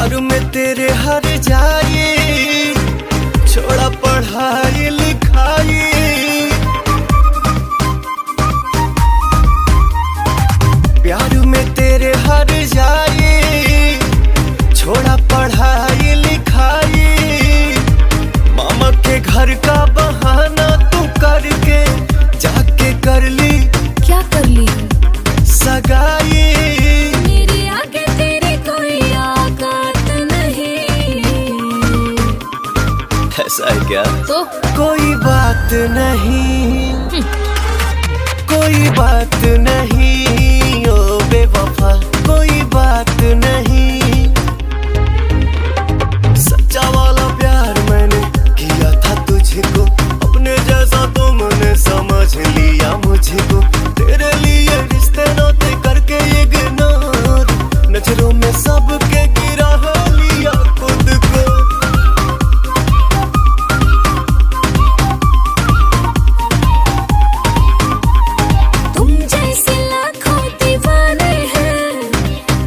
प्यार में तेरे हर जाए, छोड़ा पढ़ाई लिखाई। प्यार में तेरे हर जाए, छोड़ा पढ़ाई लिखाई। मामा के घर का बहाना तू करके जाके कर ली। क्या कर ली? सगाई। मेरे आगे तेरी कोई औकात नहीं। ऐसा है क्या? तो कोई बात नहीं, कोई बात नहीं ओ बेवफा, कोई बात नहीं। सच्चा वाला प्यार मैंने किया था तुझको, अपने जैसा तुमने समझ लिया मुझको। तेरे लिए रिश्ते नाते करके इग्नोर, नजरों में सबके गिरा लिया खुद को। तुम जैसे लाखों दीवाने हैं,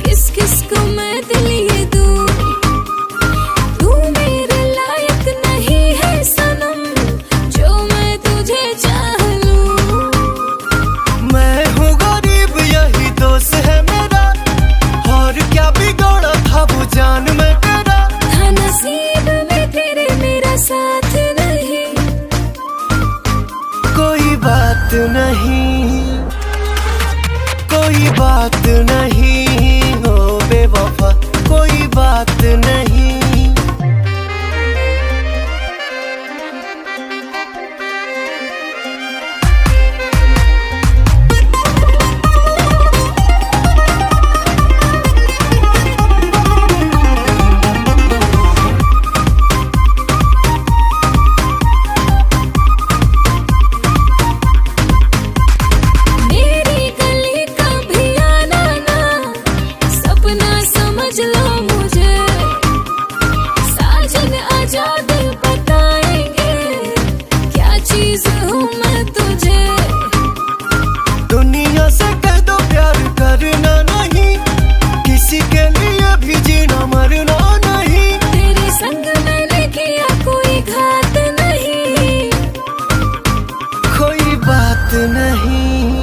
किस किस को मैं दिल ये दूं। तू मेरे लायक नहीं है सनम, जो मैं तुझे चाह लूं। मैं हूँ गरीब यही दोस्त है मेरा, और क्या बिगड़ा था वो जान में तेरा। था नसीब में तेरे मेरा साथ नहीं। कोई बात नहीं, कोई बात नहीं हो बेवफा, कोई बात नहीं। मेरी गली का भी आना ना, सपना समझ लो मुझे। साजन आजाद बताएंगे, क्या चीज हूँ मैं तुझे। दुनिया से कह दो प्यार करना नहीं, किसी के लिए भी जीना मरना नहीं। तेरे संग मैंने किया कोई घात नहीं। कोई बात नहीं,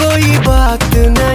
कोई बात नहीं।